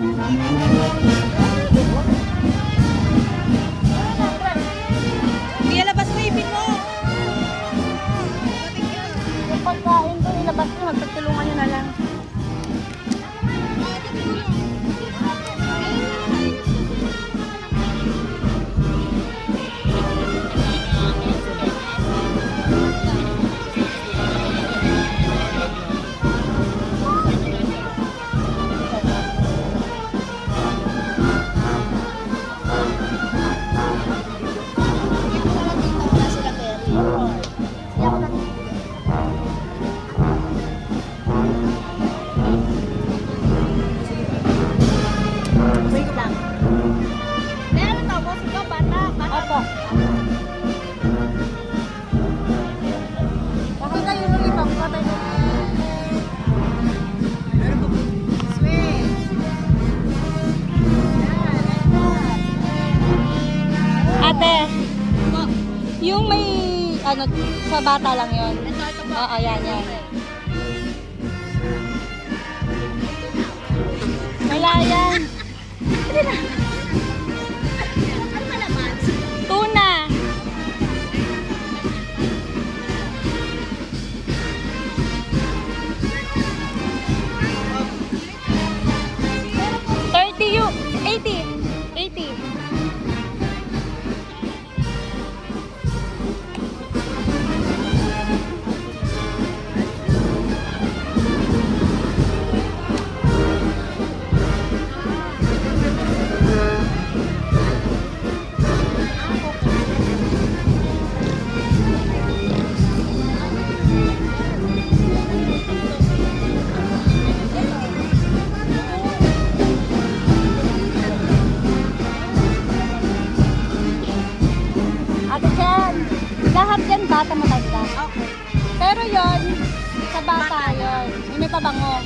Ilalabas mo, ipin mo. Yung pagkain ko, ilabas ko, magpagtulungan nyo na lang. Wait lang. Meron to, boss ko, bata. Opo. Baka tayo ulit ako, baka tayo sweet. Ate, yung may, ano, sa bata lang yun. Ito po. Oo, yan. Wala yan. Ano ba naman? Tuna. $30 $80. Ate Chen, lahat yan bata matanda. Okay. Pero yon sa bata yon. May pabango.